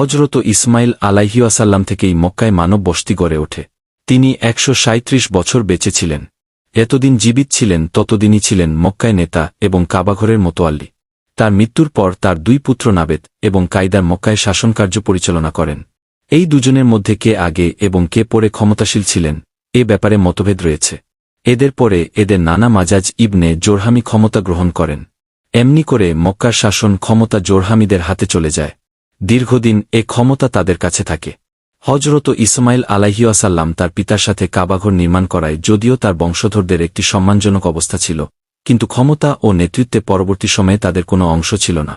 হজরত ইসমাইল আলাইহিওয়াসাল্লাম থেকেই মক্কায় মানব বসতি গড়ে ওঠে। তিনি ১৩৭ বছর বেঁচে ছিলেন। এতদিন জীবিত ছিলেন ততদিনই ছিলেন মক্কায় নেতা এবং কাবাঘরের মোতোয়াল্লি। তার মৃত্যুর পর তার দুই পুত্র নাবেদ এবং কায়দার মক্কায় শাসনকার্য পরিচালনা করেন। এই দুজনের মধ্যে কে আগে এবং কে পরে ক্ষমতাশীল ছিলেন এ ব্যাপারে মতভেদ রয়েছে। এদের পরে এদের নানা মাজাজ ইবনে জোরহামি ক্ষমতা গ্রহণ করেন। এমনি করে মক্কার শাসন ক্ষমতা জোরহামিদের হাতে চলে যায়। দীর্ঘদিন এ ক্ষমতা তাদের কাছে থাকে। হজরত ইসমাইল আলাইহিওয়াসাল্লাম তার পিতার সাথে কাবাঘর নির্মাণ করায় যদিও তার বংশধরদের একটি সম্মানজনক অবস্থা ছিল, কিন্তু ক্ষমতা ও নেতৃত্বে পরবর্তী সময়ে তাদের কোনো অংশ ছিল না।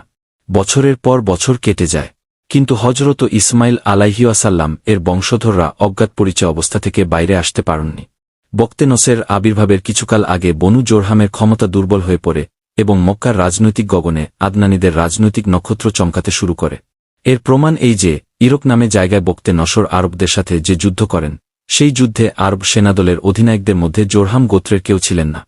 বছরের পর বছর কেটে যায়, কিন্তু হজরত ইসমাইল আলাইহিওয়াসাল্লাম এর বংশধররা অজ্ঞাত পরিচয় অবস্থা থেকে বাইরে আসতে পারেননি। বক্তে নসের আবির্ভাবের কিছুকাল আগে বনু জোরহামের ক্ষমতা দুর্বল হয়ে পড়ে এবং মক্কার রাজনৈতিক গগনে আদনানীদের রাজনৈতিক নক্ষত্র চমকাতে শুরু করে। এর প্রমাণ এই যে ইরক নামে জায়গায় বক্তে নসর আরবদের সাথে যে যুদ্ধ করেন, সেই যুদ্ধে আরব সেনাদলের অধিনায়কদের মধ্যে জোরহাম গোত্রের কেউ ছিলেন না।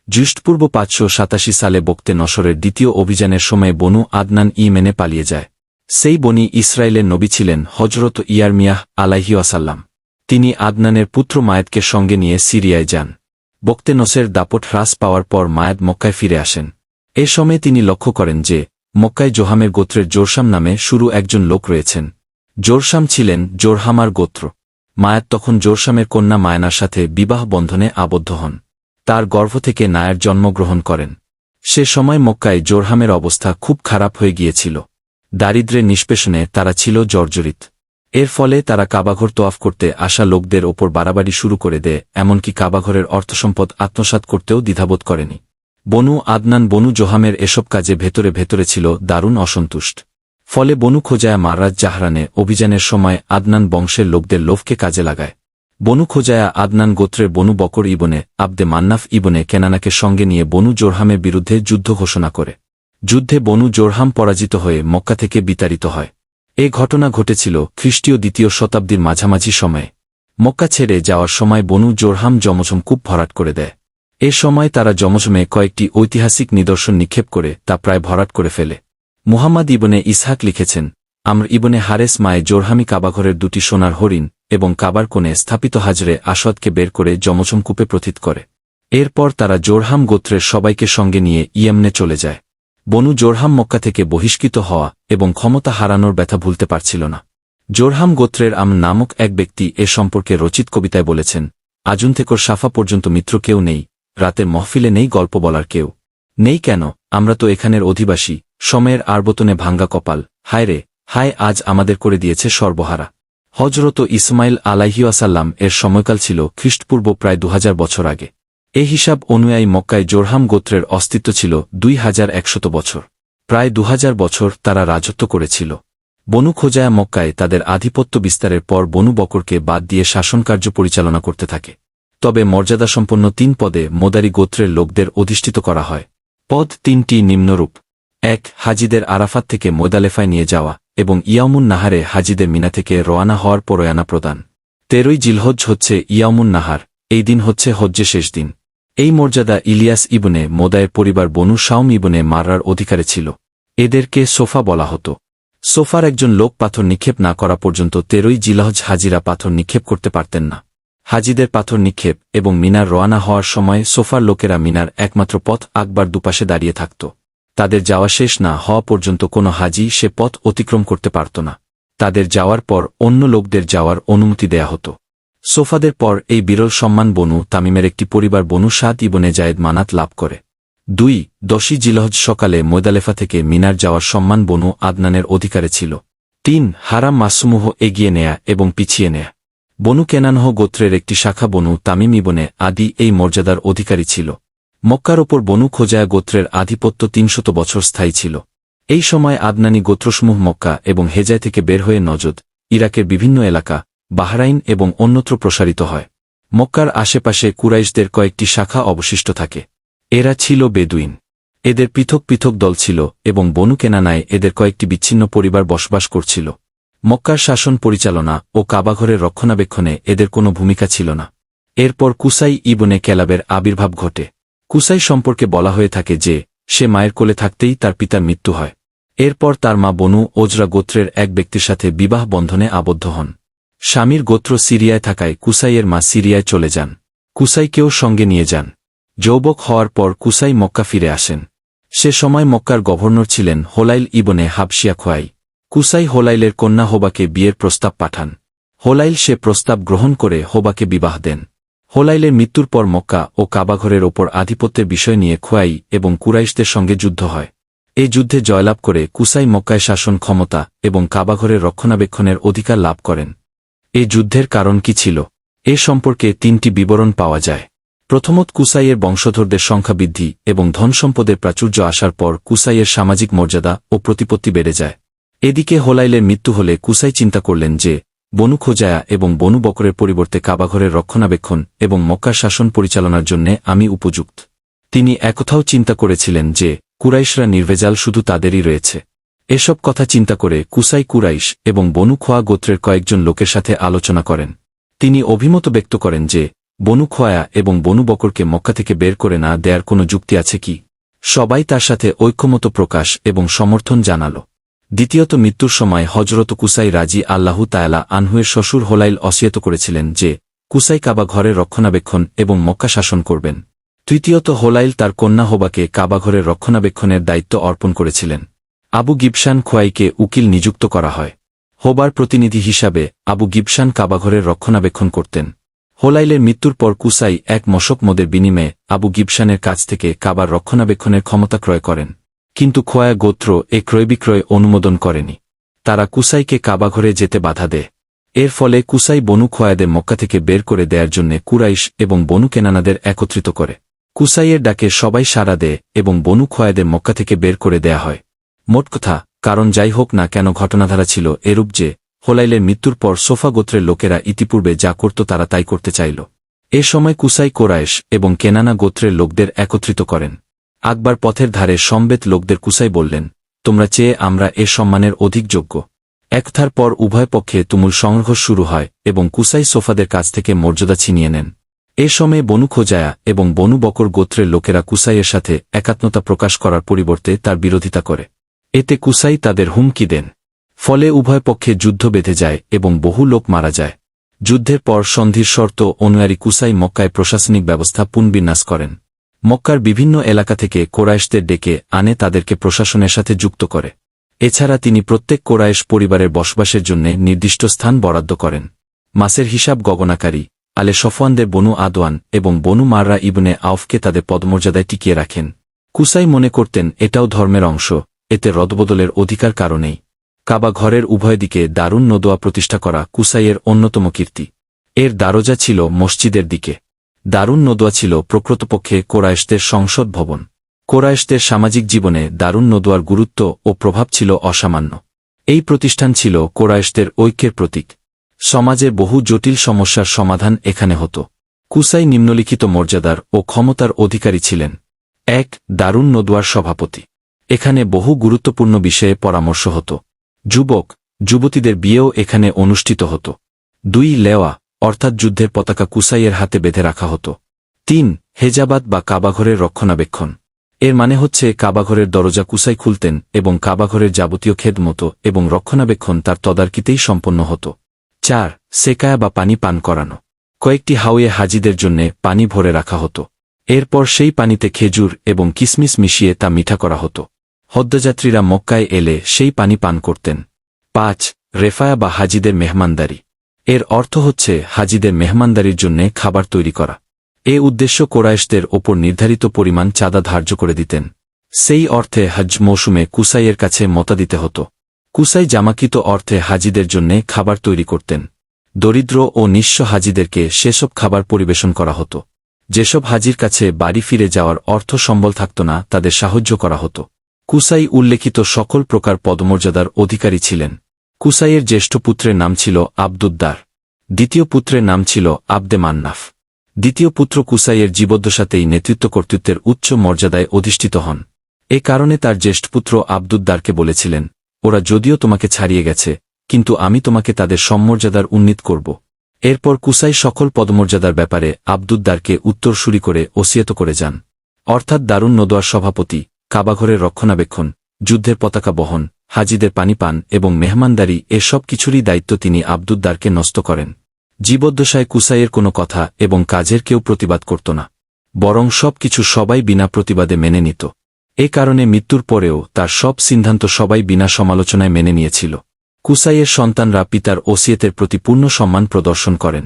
খ্রিস্টপূর্ব ৫৮৭ সালে বক্তে নসরের দ্বিতীয় অভিযানের সময় বনু আদনান ইয়েমেনে পালিয়ে যায়। সেই বনি ইসরায়েলের নবী ছিলেন হজরত ইয়ারমিয়াহ আলাইহিওয়াসাল্লাম। তিনি আদনানের পুত্র মায়েদকে সঙ্গে নিয়ে সিরিয়ায় যান। বক্তে নসের দাপট হ্রাস পাওয়ার পর মায়েদ মক্কায় ফিরে আসেন। এ সময়ে তিনি লক্ষ্য করেন যে মক্কায় জোহামের গোত্রের জোরসাম নামে শুরু একজন লোক রয়েছেন। জোরসাম ছিলেন জোরহামার গোত্র। মায়াত তখন জোরসামের কন্যা মায়নার সাথে বিবাহ বন্ধনে আবদ্ধ হন। তার গর্ভ থেকে নায়ার জন্মগ্রহণ করেন। সে সময় মক্কায় জোরহামের অবস্থা খুব খারাপ হয়ে গিয়েছিল। দারিদ্র্যের নিষ্পেষণে তারা ছিল জর্জরিত। এর ফলে তারা কাবাঘর তোয়াফ করতে আসা লোকদের ওপর বাড়াবাড়ি শুরু করে দেয়, এমনকি কাবাঘরের অর্থসম্পদ আত্মসাৎ করতেও দ্বিধাবোধ করেনি। বনু আদনান বনু জোহামের এসব কাজে ভেতরে ভেতরে ছিল দারুণ অসন্তুষ্ট। ফলে বনু খোজায়া মারাজ জাহরানে অভিযানের সময় আদনান বংশের লোকদের লোভকে কাজে লাগায়। বনু খোজায়া আদনান গোত্রের বনু বকর ইবনে আবদে মান্নাফ ইবনে কেনানাকে সঙ্গে নিয়ে বনু জোরহামের বিরুদ্ধে যুদ্ধ ঘোষণা করে। যুদ্ধে বনু জোরহাম পরাজিত হয়ে মক্কা থেকে বিতাড়িত হয়। এ ঘটনা ঘটেছিল খ্রিস্টীয় দ্বিতীয় শতাব্দীর মাঝামাঝি সময়ে। মক্কা ছেড়ে যাওয়ার সময় বনু জোরহাম জমজম কূপ ভরাট করে দেয়। এ সময় তারা জমজমে কয়েকটি ঐতিহাসিক নিদর্শন নিক্ষেপ করে তা প্রায় ভরাট করে ফেলে। মুহাম্মদ ইবনে ইসহাক লিখেছেন, আমর ইবনে হারেস মায়ে জোরহামি কাবাঘরের দুটি সোনার হরিণ এবং কাবার কোণে স্থাপিত হাজরে আসওয়াদকে বের করে জমজম কূপে প্রথিত করে। এরপর তারা জোরহাম গোত্রের সবাইকে সঙ্গে নিয়ে ইয়েমনে চলে যায়। বনু জোরহাম মক্কা থেকে বহিষ্কৃত হওয়া এবং ক্ষমতা হারানোর ব্যথা ভুলতে পারছিল না। জোরহাম গোত্রের আম নামক এক ব্যক্তি এ সম্পর্কে রচিত কবিতায় বলেছেন, আজুন থেকর সাফা পর্যন্ত মিত্র কেউ নেই, রাতের মহফিলে নেই গল্প বলার কেউ। নেই কেন, আমরা তো এখানের অধিবাসী, সময়ের আরবতনে ভাঙ্গা কপাল, হায় রে হায়, আজ আমাদের করে দিয়েছে সর্বহারা। হজরত ইসমাইল আলাইহিওয়াসাল্লাম এর সময়কাল ছিল খ্রিস্টপূর্ব প্রায় ২০০০ বছর আগে। এ হিসাব অনুযায়ী মক্কায় জোরহাম গোত্রের অস্তিত্ব ছিল ২১০০ বছর। প্রায় ২০০০ বছর তারা রাজত্ব করেছিল। বনু খোজায়া মক্কায় তাদের আধিপত্য বিস্তারের পর বনু বকরকে বাদ দিয়ে শাসনকার্য পরিচালনা করতে থাকে। তবে মর্যাদাসম্পন্ন ৩ পদে মোদারি গোত্রের লোকদের অধিষ্ঠিত করা হয়। পদ ৩টি নিম্নরূপ: ১. হাজিদের আরাফাত থেকে মোদালেফায় নিয়ে যাওয়া এবং ইয়াউমুন নাহারে হাজিদের মিনা থেকে রওয়ানা হওয়ার পরয়ানা প্রদান। ১৩ই জিলহজ হচ্ছে ইয়াউমুন নাহার, এই দিন হচ্ছে হজ্জে শেষ দিন। এই মর্যাদা ইলিয়াস ইবনে মোদায়ের পরিবার বনু শাওম ইবনে মাররার অধিকারে ছিল। এদেরকে সোফা বলা হতো। সোফার একজন লোক পাথর নিক্ষেপ না করা পর্যন্ত ১৩ই জিলহজ হাজিরা পাথর নিক্ষেপ করতে পারতেন না। হাজিদের পাথর নিক্ষেপ এবং মিনার রওয়ানা হওয়ার সময় সোফার লোকেরা মিনার একমাত্র পথ আকবার দুপাশে দাঁড়িয়ে থাকত। তাদের যাওয়া শেষ না হওয়া পর্যন্ত কোনো হাজি সে পথ অতিক্রম করতে পারত না। তাদের যাওয়ার পর অন্য লোকদের যাওয়ার অনুমতি দেয়া হতো। সোফাদের পর এই বিরল সম্মান বনু তামিমের একটি পরিবার বনু সাদ ইবনে জায়েদ মানাত লাভ করে। ২. ১০ই জিলহজ সকালে মোদালেফা থেকে মিনার যাওয়ার সম্মান বনু আদনানের অধিকারে ছিল। ৩. হারাম মাসসমূহ এগিয়ে নেয়া এবং পিছিয়ে নেয়া। বনু কেনানহ গোত্রের একটি শাখা বনু তামিম ইবনে আদি এই মর্যাদার অধিকারী ছিল। মক্কার ওপর বনু খোজায়া গোত্রের আধিপত্য ৩০০ বছর স্থায়ী ছিল। এই সময় আদনানী গোত্রসমূহ মক্কা এবং হেজায় থেকে বের হয়ে নজদ, ইরাকের বিভিন্ন এলাকা, বাহরাইন এবং অন্যত্র প্রসারিত হয়। মক্কার আশেপাশে কুরাইশদের কয়েকটি শাখা অবশিষ্ট থাকে। এরা ছিল বেদুইন। এদের পৃথক পৃথক দল ছিল এবং বনু কেনানায় এদের কয়েকটি বিচ্ছিন্ন পরিবার বসবাস করছিল। মক্কার শাসন পরিচালনা ও কাবাঘরের রক্ষণাবেক্ষণে এদের কোনো ভূমিকা ছিল না। এরপর কুসাই ইবনে কেলাবের আবির্ভাব ঘটে। কুসাই সম্পর্কে বলা হয়ে থাকে যে সে মায়ের কোলে থাকতেই তার পিতার মৃত্যু হয়। এরপর তার মা বনু ওজরা গোত্রের এক ব্যক্তির সাথে বিবাহ বন্ধনে আবদ্ধ হন। স্বামীর গোত্র সিরিয়ায় থাকায় কুসাইয়ের মা সিরিয়ায় চলে যান। কুসাইকেও সঙ্গে নিয়ে যান। যৌবক হওয়ার পর কুসাই মক্কা ফিরে আসেন। সে সময় মক্কার গভর্নর ছিলেন হোলাইল ইবনে হাবশিয়া খোয়াই। কুসাই হোলাইলের কন্যা হোবাকে বিয়ের প্রস্তাব পাঠান। হোলাইল সে প্রস্তাব গ্রহণ করে হোবাকে বিবাহ দেন। হোলাইলের মৃত্যুর পর মক্কা ও কাবাঘরের ওপর আধিপত্যের বিষয় নিয়ে খোয়াই এবং কুরাইশদের সঙ্গে যুদ্ধ হয়। এই যুদ্ধে জয়লাভ করে কুসাই মক্কায় শাসন ক্ষমতা এবং কাবাঘরের রক্ষণাবেক্ষণের অধিকার লাভ করেন। এই যুদ্ধের কারণ কি ছিল? এ সম্পর্কে 3টি বিবরণ পাওয়া যায়। প্রথমত, কুসাইয়ের বংশধরদের সংখ্যা বৃদ্ধি এবং ধনসম্পদের প্রাচুর্য আসার পর কুসাইয়ের সামাজিক মর্যাদা ও প্রতিপত্তি বেড়ে যায়। এদিকে হোলাইলের মৃত্যু হলে কুসাই চিন্তা করলেন যে বনু খোজায়া এবং বনু বকরের পরিবর্তে কাবাঘরের রক্ষণাবেক্ষণ এবং মক্কার শাসন পরিচালনার জন্য আমি উপযুক্ত। তিনি একথাও চিন্তা করেছিলেন যে কুরাইশরা নির্ভেজাল শুধু তাদেরই রয়েছে। এসব কথা চিন্তা করে কুসাই কুরাইশ এবং বনু খোয়া গোত্রের কয়েকজন লোকের সাথে আলোচনা করেন। তিনি অভিমত ব্যক্ত করেন যে বনু খোয়া এবং বনু বকরকে মক্কা থেকে বের করে না দেয়ার কোনো যুক্তি আছে কি? সবাই তার সাথে ঐক্যমত প্রকাশ এবং সমর্থন জানাল। দ্বিতীয়ত, মৃত্যুর সময় হজরত কুসাই রাজি আল্লাহু তাআলা আনহুয়ের শ্বশুর হোলাইল অসিয়ত করেছিলেন যে কুসাই কাবা ঘরের রক্ষণাবেক্ষণ এবং মক্কা শাসন করবেন। তৃতীয়ত, হোলাইল তার কন্যা হোবাকে কাবাঘরের রক্ষণাবেক্ষণের দায়িত্ব অর্পণ করেছিলেন। আবু গিবশান খোয়াইকে উকিল নিযুক্ত করা হয়। হোবার প্রতিনিধি হিসাবে আবু গিবশান কাবাঘরের রক্ষণাবেক্ষণ করতেন। হোলাইলের মৃত্যুর পর কুসাই এক মশক মদের বিনিময়ে আবু গিবশানের কাছ থেকে কাবার রক্ষণাবেক্ষণের ক্ষমতা ক্রয় করেন। কিন্তু খোয়া গোত্র এ ক্রয়বিক্রয় অনুমোদন করেনি। তারা কুসাইকে কাবাঘরে যেতে বাধা দেয়। এর ফলে কুসাই বনু খোয়াদের মক্কা থেকে বের করে দেওয়ার জন্য কুরাইশ এবং বনু কেনানাদের একত্রিত করে। কুসাইয়ের ডাকে সবাই সাড়া দেয় এবং বনু খোয়াদের মক্কা থেকে বের করে দেয়া হয়। মোট কথা, কারণ যাই হোক না কেন, ঘটনাধারা ছিল এরূপ যে হোলাইলের মৃত্যুর পর সোফা গোত্রের লোকেরা ইতিপূর্বে যা করত তারা তাই করতে চাইল। এ সময় কুসাই কোরাইশ এবং কেনানা গোত্রের লোকদের একত্রিত করেন। আকবার পথের ধারে সমবেত লোকদের কুসাই বললেন, তোমরা চেয়ে আমরা এ সম্মানের অধিক যোগ্য। একথার পর উভয় পক্ষে তুমুল সংঘর্ষ শুরু হয় এবং কুসাই সোফাদের কাছ থেকে মর্যাদা ছিনিয়ে নেন। এ সময়ে বনু খোজায়া এবং বনু বকর গোত্রের লোকেরা কুসাইয়ের সাথে একাত্মতা প্রকাশ করার পরিবর্তে তার বিরোধিতা করে। এতে কুসাই তাদের হুমকি দেন। ফলে উভয় পক্ষে যুদ্ধ বেঁধে যায় এবং বহু লোক মারা যায়। যুদ্ধের পর সন্ধির শর্ত অনুযায়ী কুসাই মক্কায় প্রশাসনিক ব্যবস্থা পুনর্বিন্যাস করেন। মক্কার বিভিন্ন এলাকা থেকে কোরাইশদের ডেকে আনে তাদেরকে প্রশাসনের সাথে যুক্ত করে। এছাড়া তিনি প্রত্যেক কোরাইশ পরিবারের বসবাসের জন্য নির্দিষ্ট স্থান বরাদ্দ করেন। মাসের হিসাব গণনাকারী আলে সফওয়ানদের বনু আদওয়ান এবং বনু মাররা ইবনে আউফকে তাদের পদমর্যাদায় টিকিয়ে রাখেন। কুসাই মনে করতেন এটাও ধর্মের অংশ, এতে রদবদলের অধিকার কারণেই। কাবা ঘরের উভয় দিকে দারুন নদোয়া প্রতিষ্ঠা করা কুসাইয়ের অন্যতম কীর্তি। এর দারোজা ছিল মসজিদের দিকে। দারুন নদোয়া ছিল প্রকৃতপক্ষে কোরাইশদের সংসদ ভবন। কোরাইশদের সামাজিক জীবনে দারুন নদোয়ার গুরুত্ব ও প্রভাব ছিল অসামান্য। এই প্রতিষ্ঠান ছিল কোরাইশদের ঐক্যের প্রতীক। সমাজের বহু জটিল সমস্যার সমাধান এখানে হতো। কুসাই নিম্নলিখিত মর্যাদার ও ক্ষমতার অধিকারী ছিলেন। ১. দারুন নদোয়ার সভাপতি। এখানে বহু গুরুত্বপূর্ণ বিষয়ে পরামর্শ হতো। যুবক যুবতীদের বিয়েও এখানে অনুষ্ঠিত হতো। ২. লেওয়া অর্থাৎ যুদ্ধের পতাকা কুসাইয়ের হাতে বেঁধে রাখা হতো। ৩. হেজাবাত বা কাবাঘরের রক্ষণাবেক্ষণ। এর মানে হচ্ছে কাবাঘরের দরজা কুসাই খুলতেন এবং কাবাঘরের যাবতীয় খেদমত এবং রক্ষণাবেক্ষণ তার তদারকিতেই সম্পন্ন হতো। ৪. সেকায়া বা পানি পান করানো। কয়েকটি হাউয়ে হাজিদের জন্যে পানি ভরে রাখা হতো। এরপর সেই পানিতে খেজুর এবং কিসমিস মিশিয়ে তা মিঠা করা হতো। হজ্জযাত্রীরা মক্কায় এলে সেই পানি পান করতেন। ৫. রেফায়া বা হাজিদের মেহমানদারি। এর অর্থ হচ্ছে হাজিদের মেহমানদারির জন্যে খাবার তৈরি করা। এ উদ্দেশ্য কোরাইশদের ওপর নির্ধারিত পরিমাণ চাঁদা ধার্য করে দিতেন। সেই অর্থে হজ মৌসুমে কুসাইয়ের কাছে মতা দিতে হতো। কুসাই জামাকৃত অর্থে হাজিদের জন্যে খাবার তৈরি করতেন। দরিদ্র ও নিঃস্ব হাজিদেরকে সেসব খাবার পরিবেশন করা হতো। যেসব হাজির কাছে বাড়ি ফিরে যাওয়ার অর্থ সম্বল থাকত না তাদের সাহায্য করা হতো। কুসাই উল্লেখিত সকল প্রকার পদমর্যাদার অধিকারী ছিলেন। কুসাইয়ের জ্যেষ্ঠ পুত্রের নাম ছিল আবদুদ্দার। দ্বিতীয় পুত্রের নাম ছিল আবদে মান্নাফ। দ্বিতীয় পুত্র কুসাইয়ের জীবদ্দশাতেই নেতৃত্ব কর্তৃত্বের উচ্চ মর্যাদায় অধিষ্ঠিত হন। এ কারণে তার জ্যেষ্ঠপুত্র আবদুদ্দারকে বলেছিলেন, ওরা যদিও তোমাকে ছাড়িয়ে গেছে, কিন্তু আমি তোমাকে তাদের সম্মর্যাদার উন্নীত করব। এরপর কুসাই সকল পদমর্যাদার ব্যাপারে আবদুদ্দারকে উত্তরসূরি করে ওসিয়ত করে যান। অর্থাৎ দারুন নদোয়ার সভাপতি, কাবাঘরের রক্ষণাবেক্ষণ, যুদ্ধের পতাকা বহন, হাজিদের পানি পান এবং মেহমানদারি সব কিছুরই দায়িত্ব তিনি আবদুদ্দারকে ন্যস্ত করেন। জীবদ্দশায় কুসাইয়ের কোনো কথা এবং কাজের কেউ প্রতিবাদ করত না, বরং সব কিছু সবাই বিনা প্রতিবাদে মেনে নিত। এ কারণে মৃত্যুর পরেও তার সব সিদ্ধান্ত সবাই বিনা সমালোচনায় মেনে নিয়েছিল। কুসাইয়ের সন্তানরা পিতার ওসিয়তের প্রতি পূর্ণ সম্মান প্রদর্শন করেন।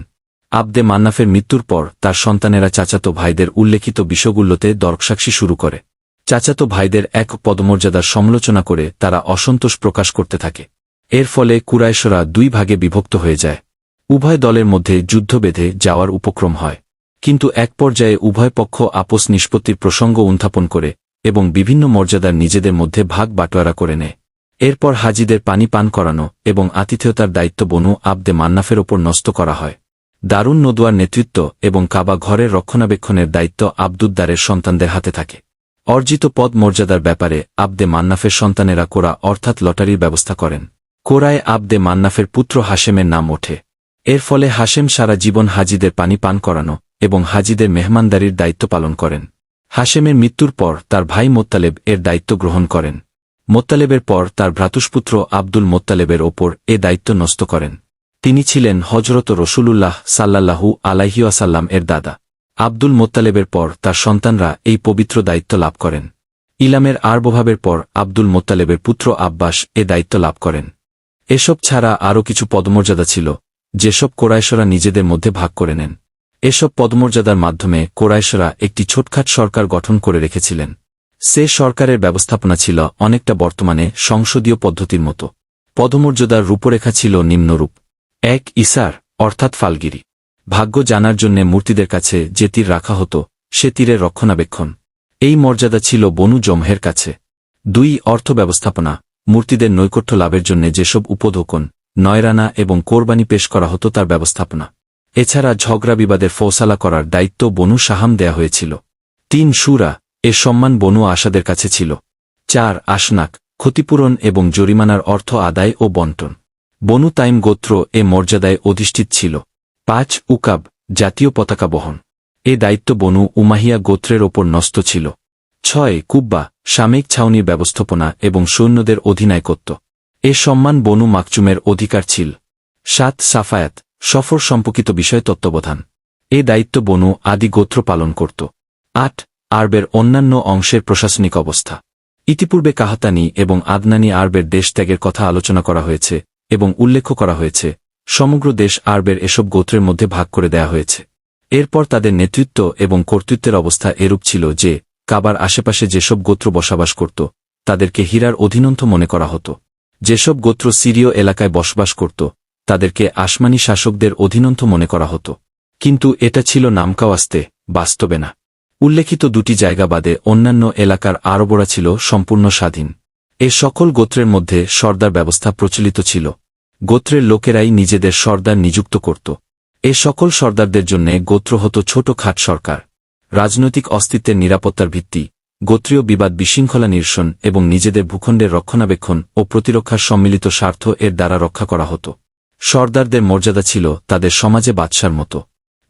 আবদে মান্নাফের মৃত্যুর পর তার সন্তানেরা চাচাতো ভাইদের উল্লেখিত বিষয়গুলোতে দর্শসাক্ষী শুরু করে। চাচাতো ভাইদের এক পদমর্যাদার সমালোচনা করে তারা অসন্তোষ প্রকাশ করতে থাকে। এর ফলে কুরাইশরা দুই ভাগে বিভক্ত হয়ে যায়। উভয় দলের মধ্যে যুদ্ধ বেঁধে যাওয়ার উপক্রম হয়, কিন্তু এক পর্যায়ে উভয় পক্ষ আপোষ নিষ্পত্তির প্রসঙ্গ উত্থাপন করে এবং বিভিন্ন মর্যাদার নিজেদের মধ্যে ভাগ বাটোয়ারা করে নেয়। এরপর হাজিদের পানি পান করানো এবং আতিথেয়তার দায়িত্ব বনু আবদে মান্নাফের ওপর ন্যস্ত করা হয়। দারুন নদওয়ার নেতৃত্ব এবং কাবা ঘরের রক্ষণাবেক্ষণের দায়িত্ব আবদুদ্দারের সন্তানদের হাতে থাকে। অর্জিত পদ মর্যাদার ব্যাপারে আবদে মান্নাফের সন্তানেরা কোরা অর্থাৎ লটারির ব্যবস্থা করেন। কোরায় আবদে মান্নাফের পুত্র হাশেমের নাম ওঠে। এর ফলে হাশেম সারা জীবন হাজিদের পানি পান করানো এবং হাজিদের মেহমানদারির দায়িত্ব পালন করেন। হাশেমের মৃত্যুর পর তার ভাই মোত্তালেব এর দায়িত্ব গ্রহণ করেন। মোত্তালেবের পর তার ভ্রাতুষ্পুত্র আব্দুল মোত্তালেবের ওপর দায়িত্ব ন্যস্ত করেন। তিনি ছিলেন হযরত রসূলুল্লাহ সাল্লাল্লাহু আলাইহি ওয়াসাল্লাম এর দাদা। আব্দুল মোত্তালেবের পর তার সন্তানরা এই পবিত্র দায়িত্ব লাভ করেন। ইলামের আরবভাবের পর আব্দুল মোত্তালেবের পুত্র আব্বাস দায়িত্ব লাভ করেন। এসব ছাড়া আরও কিছু পদমর্যাদা ছিল, যেসব কোরাইশরা নিজেদের মধ্যে ভাগ করে নেন। এসব পদমর্যাদার মাধ্যমে কোরাইশরা একটি ছোটখাট সরকার গঠন করে রেখেছিলেন। সে সরকারের ব্যবস্থাপনা ছিল অনেকটা বর্তমানে সংসদীয় পদ্ধতির মতো। পদমর্যাদার রূপরেখা ছিল নিম্নরূপ: ১ ইসার অর্থাৎ ফালগিরি, ভাগ্য জানার জন্য মূর্তিদের কাছে যে তীর রাখা হতো সে তীরের রক্ষণাবেক্ষণ, এই মর্যাদা ছিল বনু জমহের কাছে। ২ অর্থ ব্যবস্থাপনা, মূর্তিদের নৈকট্য লাভের জন্য যেসব উপঢৌকন, নয়রানা এবং কোরবানি পেশ করা হতো তার ব্যবস্থাপনা। এছাড়া ঝগড়া বিবাদের ফয়সালা করার দায়িত্ব বনু সাহাম দেয়া হয়েছিল। ৩ শুরা, সম্মান বনু আসাদের কাছে ছিল। ৪ আশনাক, ক্ষতিপূরণ এবং জরিমানার অর্থ আদায় ও বন্টন, বনু তাইম গোত্র মর্যাদায় অধিষ্ঠিত ছিল। ৫ উকাব, জাতীয় পতাকা বহন, দায়িত্ব বনু উমাহিয়া গোত্রের ওপর ন্যস্ত ছিল। ৬ কুব্বা, সাময়িক ছাউনির ব্যবস্থাপনা এবং সৈন্যদের অধিনায়কত্ব, সম্মান বনু মাকচুমের অধিকার ছিল। ৭ সাফায়াত, সফর সম্পর্কিত বিষয় তত্ত্বাবধান, দায়িত্ব বনু আদি গোত্র পালন করত। ৮ আরবের অন্যান্য অংশের প্রশাসনিক অবস্থা। ইতিপূর্বে কাহাতানি এবং আদনানি আরবের দেশ ত্যাগের কথা আলোচনা করা হয়েছে এবং উল্লেখ করা হয়েছে। সমগ্র দেশ আরবের এসব গোত্রের মধ্যে ভাগ করে দেয়া হয়েছে। এরপর তাদের নেতৃত্ব এবং কর্তৃত্বের অবস্থা এরূপ ছিল যে কাবার আশেপাশে যেসব গোত্র বসবাস করত তাদেরকে হীরার অধীনস্থ মনে করা হতো। যেসব গোত্র সিরীয় এলাকায় বসবাস করত তাদেরকে আসমানি শাসকদের অধীনস্থ মনে করা হতো, কিন্তু এটা ছিল নামকাওয়াস্তে, বাস্তবে না। উল্লেখিত দুটি জায়গা বাদে অন্যান্য এলাকার আরবরা ছিল সম্পূর্ণ স্বাধীন। সকল গোত্রের মধ্যে সর্দার ব্যবস্থা প্রচলিত ছিল। গোত্রের লোকেরাই নিজেদের সর্দার নিযুক্ত করত। সকল সর্দারদের জন্য গোত্র হতো ছোটখাট সরকার। রাজনৈতিক অস্তিত্বের নিরাপত্তার ভিত্তি, গোত্রীয় বিবাদ বিশৃঙ্খলা নিরসন এবং নিজেদের ভূখণ্ডের রক্ষণাবেক্ষণ ও প্রতিরক্ষার সম্মিলিত স্বার্থ দ্বারা রক্ষা করা হতো। সর্দারদের মর্যাদা ছিল তাদের সমাজে বাদশার মতো।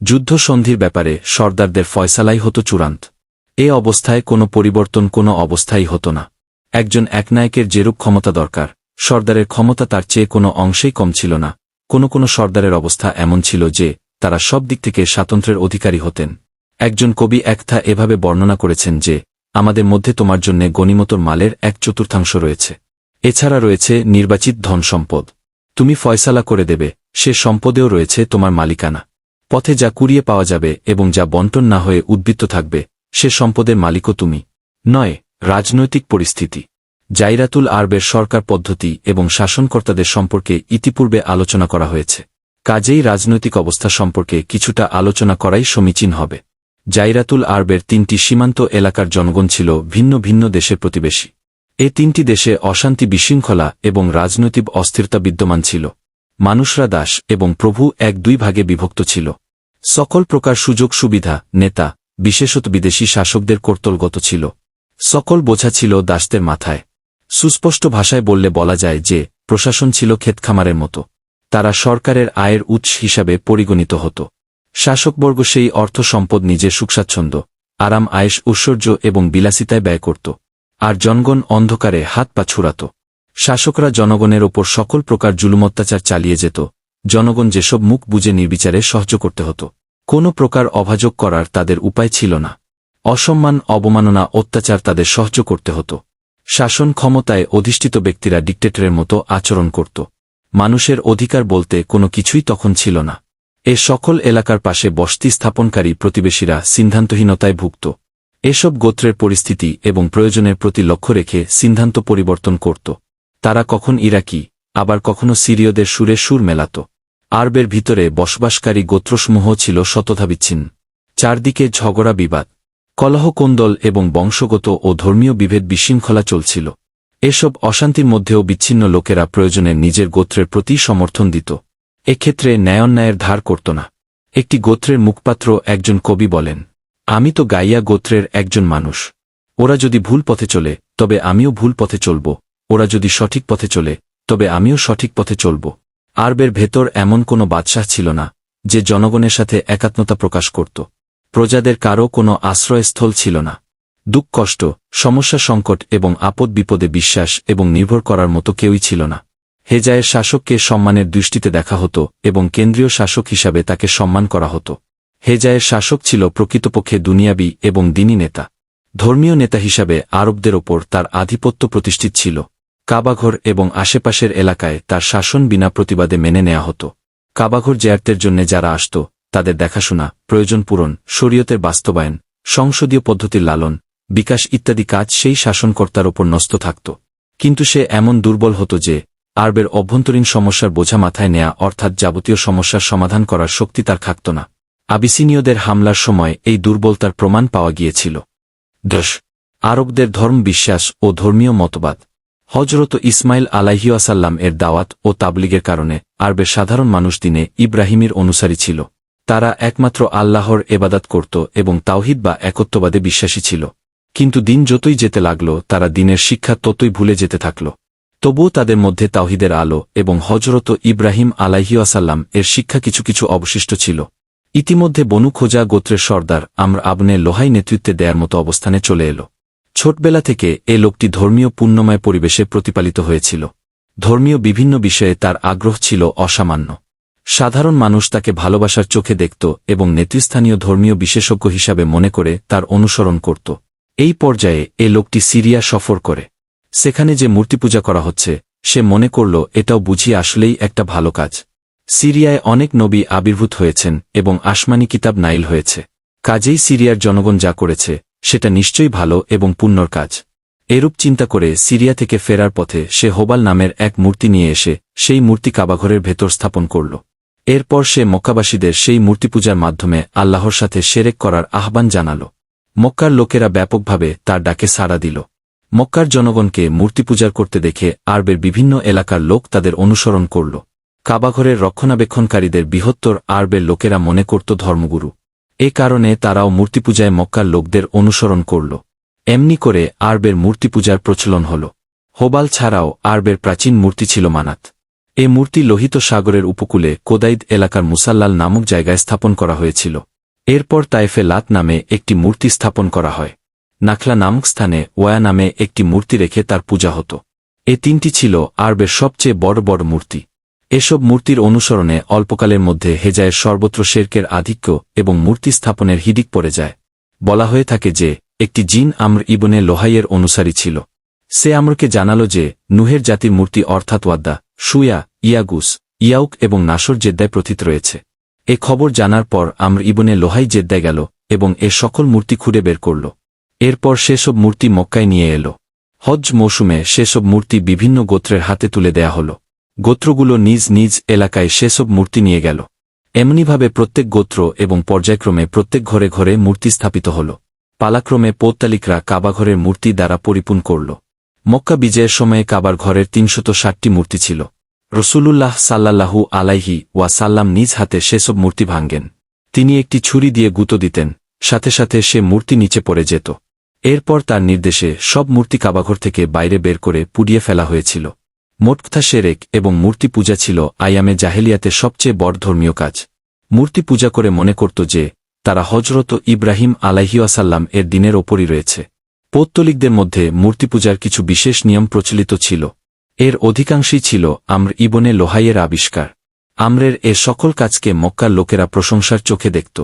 যুদ্ধ সন্ধির ব্যাপারে সর্দারদের ফয়সালাই হতো চূড়ান্ত। অবস্থায় কোনো পরিবর্তন কোনো অবস্থাই হতো না। একজন একনায়কের যেরূপ ক্ষমতা দরকার, সর্দারের ক্ষমতা তার চেয়ে কোনো অংশেই কম ছিল না। কোনো সর্দারের অবস্থা এমন ছিল যে তারা সব দিক থেকে স্বাতন্ত্র্যের অধিকারী হতেন। একজন কবি একথা এভাবে বর্ণনা করেছেন যে, আমাদের মধ্যে তোমার জন্য গনিমতর মালের 1/4 রয়েছে। এছাড়া রয়েছে নির্বাচিত ধন সম্পদ, তুমি ফয়সালা করে দেবে, সে সম্পদেও রয়েছে তোমার মালিকানা। পথে যা কুড়িয়ে পাওয়া যাবে এবং যা বন্টন না হয়ে উদ্বৃত্ত থাকবে সে সম্পদের মালিকও তুমি। ৯ রাজনৈতিক পরিস্থিতি। জাইরাতুল আরবের সরকার পদ্ধতি এবং শাসনকর্তাদের সম্পর্কে ইতিপূর্বে আলোচনা করা হয়েছে, কাজেই রাজনৈতিক অবস্থা সম্পর্কে কিছুটা আলোচনা করাই সমীচীন হবে। জাইরাতুল আরবের 3টি সীমান্ত এলাকার জনগণ ছিল ভিন্ন ভিন্ন দেশের প্রতিবেশী। 3টি দেশে অশান্তি বিশৃঙ্খলা এবং রাজনৈতিক অস্থিরতা বিদ্যমান ছিল। মানুষরা দাস এবং প্রভু 1-2 ভাগে বিভক্ত ছিল। সকল প্রকার সুযোগ সুবিধা, নেতা, বিশেষত বিদেশি শাসকদের কর্তলগত ছিল। সকল বোঝা ছিল দাসদের মাথায়। সুস্পষ্ট ভাষায় বললে বলা যায় যে প্রশাসন ছিল ক্ষেতখামারের মতো। তারা সরকারের আয়ের উৎস হিসাবে পরিগণিত হতো। শাসকবর্গ সেই অর্থ সম্পদ নিজের সুখস্বাচ্ছন্দ্য, আরাম আয়েশ ঐশ্বর্য এবং বিলাসিতায় ব্যয় করত। আর জনগণ অন্ধকারে হাত পা ছুড়াত। শাসকরা জনগণের ওপর সকল প্রকার জুলুম অত্যাচার চালিয়ে যেত। জনগণ যেসব মুখ বুজে নির্বিচারে সহ্য করতে হতো। কোনো প্রকার অভাযোগ করার তাদের উপায় ছিল না। অসম্মান, অবমাননা, অত্যাচার তাদের সহ্য করতে হতো। শাসন ক্ষমতায় অধিষ্ঠিত ব্যক্তিরা ডিক্টেটরের মতো আচরণ করত। মানুষের অধিকার বলতে কোনো কিছুই তখন ছিল না। এ সকল এলাকার পাশে বসতি স্থাপনকারী প্রতিবেশীরা সিদ্ধান্তহীনতায় ভুগত। এসব গোত্রের পরিস্থিতি এবং প্রয়োজনের প্রতি লক্ষ্য রেখে সিদ্ধান্ত পরিবর্তন করত। তারা কখন ইরাকি, আবার কখনো সিরীয়দের সুরে সুর মেলাত। আরবের ভিতরে বসবাসকারী গোত্রসমূহ ছিল শতধাবিচ্ছিন্ন। চারদিকে ঝগড়া, বিবাদ, কলহ, কোন্দল এবং বংশগত ও ধর্মীয় বিভেদ বিশৃঙ্খলা চলছিল। এসব অশান্তির মধ্যেও বিচ্ছিন্ন লোকেরা প্রয়োজনে নিজের গোত্রের প্রতি সমর্থন দিত। এক্ষেত্রে ন্যায়ান্যায়ের ধার করত না। একটি গোত্রের মুখপাত্র একজন কবি বলেন, আমি তো গাইয়া গোত্রের একজন মানুষ। ওরা যদি ভুল পথে চলে তবে আমিও ভুল পথে চলব, ওরা যদি সঠিক পথে চলে তবে আমিও সঠিক পথে চলব। আরবের ভেতর এমন কোনো বাদশাহ ছিল না যে জনগণের সাথে একাত্মতা প্রকাশ করত। প্রজাদের কারও কোনো আশ্রয়স্থল ছিল না। দুঃখ, কষ্ট, সমস্যা, সংকট এবং আপদ বিপদে বিশ্বাস এবং নির্ভর করার মতো কেউই ছিল না। হেজায়ের শাসককে সম্মানের দৃষ্টিতে দেখা হতো এবং কেন্দ্রীয় শাসক হিসাবে তাকে সম্মান করা হতো। হেজায়ের শাসক ছিল প্রকৃতপক্ষে দুনিয়াবী এবং দিনী নেতা। ধর্মীয় নেতা হিসাবে আরবদের ওপর তার আধিপত্য প্রতিষ্ঠিত ছিল। কাবাঘর এবং আশেপাশের এলাকায় তার শাসন বিনা প্রতিবাদে মেনে নেওয়া হতো। কাবাঘর জিয়ারতের জন্য যারা আসত তাদের দেখাশোনা, প্রয়োজন পূরণ, শরীয়তের বাস্তবায়ন, সংসদীয় পদ্ধতির লালন, বিকাশ ইত্যাদি কাজ সেই শাসনকর্তার ওপর ন্যস্ত থাকত। কিন্তু সে এমন দুর্বল হতো যে আরবের অভ্যন্তরীণ সমস্যার বোঝা মাথায় নেয়া অর্থাৎ যাবতীয় সমস্যার সমাধান করার শক্তি তার থাকত না। আবিসিনীয়দের হামলার সময় এই দুর্বলতার প্রমাণ পাওয়া গিয়েছিল। 10. আরবদের ধর্ম, বিশ্বাস ও ধর্মীয় মতবাদ। হজরত ইসমাইল আলাইহিওয়াসাল্লাম এর দাওয়াত ও তাবলিগের কারণে আরবের সাধারণ মানুষ দিনে ইব্রাহিমের অনুসারী ছিল। তারা একমাত্র আল্লাহর এবাদাত করত এবং তাওহিদ বা একত্ববাদে বিশ্বাসী ছিল। কিন্তু দিন যতই যেতে লাগল তারা দিনের শিক্ষা ততই ভুলে যেতে থাকল। তবুও তাদের মধ্যে তাওহিদের আলো এবং হজরত ইব্রাহিম আলাইহিওয়াসাল্লাম এর শিক্ষা কিছু কিছু অবশিষ্ট ছিল। ইতিমধ্যে বনু খোজা গোত্রের সর্দার আমর আবনে লোহাই নেতৃত্বে দেয়ার মতো অবস্থানে চলে এল। ছোটবেলা থেকে এ লোকটি ধর্মীয় পুণ্যময় পরিবেশে প্রতিপালিত হয়েছিল। ধর্মীয় বিভিন্ন বিষয়ে তার আগ্রহ ছিল অসামান্য। সাধারণ মানুষ তাকে ভালোবাসার চোখে দেখত এবং নেতৃস্থানীয় ধর্মীয় বিশেষজ্ঞ হিসাবে মনে করে তার অনুসরণ করত। এই পর্যায়ে এ লোকটি সিরিয়া সফর করে। সেখানে যে মূর্তিপূজা করা হচ্ছে সে মনে করল এটাও বুঝি আসলেই একটা ভালো কাজ। সিরিয়ায় অনেক নবী আবির্ভূত হয়েছেন এবং আসমানি কিতাব নাইল হয়েছে। কাজেই সিরিয়ার জনগণ যা করেছে সেটা নিশ্চয়ই ভালো এবং পুণ্যর কাজ। এরূপ চিন্তা করে সিরিয়া থেকে ফেরার পথে সে হোবাল নামের এক মূর্তি নিয়ে এসে সেই মূর্তি কাবাঘরের ভেতর স্থাপন করল। এরপর সে মক্কাবাসীদের সেই মূর্তিপূজার মাধ্যমে আল্লাহর সাথে শিরক করার আহ্বান জানাল। মক্কার লোকেরা ব্যাপকভাবে তার ডাকে সাড়া দিল। মক্কার জনগণকে মূর্তিপূজার করতে দেখে আরবের বিভিন্ন এলাকার লোক তাদের অনুসরণ করল। কাবাঘরের রক্ষণাবেক্ষণকারীদের বৃহত্তর আরবের লোকেরা মনে করত ধর্মগুরু। এ কারণে তারাও মূর্তিপূজায় মক্কার লোকদের অনুসরণ করল। এমনি করে আরবের মূর্তিপূজার প্রচলন হল। হোবাল ছাড়াও আরবের প্রাচীন মূর্তি ছিল মানাত। এ মূর্তি লোহিত সাগরের উপকূলে কোদাইদ এলাকার মুসাল্লাল নামক জায়গায় স্থাপন করা হয়েছিল। এরপর তায়েফে লাত নামে একটি মূর্তি স্থাপন করা হয়। নাখলা নামক স্থানে ওয়া নামে একটি মূর্তি রেখে তার পূজা হতো। এ তিনটি ছিল আরবের সবচেয়ে বড় বড় মূর্তি। এসব মূর্তির অনুসরণে অল্পকালের মধ্যে হেজায়ের সর্বত্র শিরকের আধিক্য এবং মূর্তি স্থাপনের হিডিক পড়ে যায়। বলা হয়ে থাকে যে একটি জিন আমর ইবনে লোহাইয়ের অনুসারী ছিল। সে আমরকে জানাল যে নুহের জাতির মূর্তি অর্থাৎ ওয়াদ্দা, সুয়া, ইয়াগুস, ইয়াউক এবং নাসর জেদ্দায় প্রথিত রয়েছে। এ খবর জানার পর আমর ইবনে লোহাই জেদ্দায় গেল এবং এ সকল মূর্তি খুঁড়ে বের করল। এরপর সেসব মূর্তি মক্কায় নিয়ে এল। হজ মৌসুমে সেসব মূর্তি বিভিন্ন গোত্রের হাতে তুলে দেয়া হল। গোত্রগুলো নিজ নিজ এলাকায় সেসব মূর্তি নিয়ে গেল। এমনিভাবে প্রত্যেক গোত্র এবং পর্যায়ক্রমে প্রত্যেক ঘরে ঘরে মূর্তি স্থাপিত হল। পালাক্রমে পৌত্তালিকরা কাবাঘরের মূর্তি দ্বারা পরিপূর্ণ করল। মক্কা বিজয়ের সময়ে কাবার ঘরের ৩৬০টি মূর্তি ছিল। রসূলুল্লাহ সাল্লাল্লাহু আলাইহি ওয়াসাল্লাম নিজ হাতে সেসব মূর্তি ভাঙ্গেন। তিনি একটি ছুরি দিয়ে গুঁতো দিতেন, সাথে সাথে সে মূর্তি নিচে পড়ে যেত। এরপর তার নির্দেশে সব মূর্তি কাবাঘর থেকে বাইরে বের করে পুড়িয়ে ফেলা হয়েছিল। মোট কথা শিরক এবং মূর্তি পূজা ছিল আয়ামে জাহেলিয়াতে সবচেয়ে বড় ধর্মীয় কাজ। মূর্তি পূজা করে মনে করত যে তারা হজরত ইব্রাহিম আলাইহিওয়াসাল্লাম এর দিনের ওপরই রয়েছে। পৌত্তলিকদের মধ্যে মূর্তিপূজার কিছু বিশেষ নিয়ম প্রচলিত ছিল। এর অধিকাংশই ছিল আমর ইবনে লোহাইয়ের আবিষ্কার। আমরের এ সকল কাজকে মক্কার লোকেরা প্রশংসার চোখে দেখত।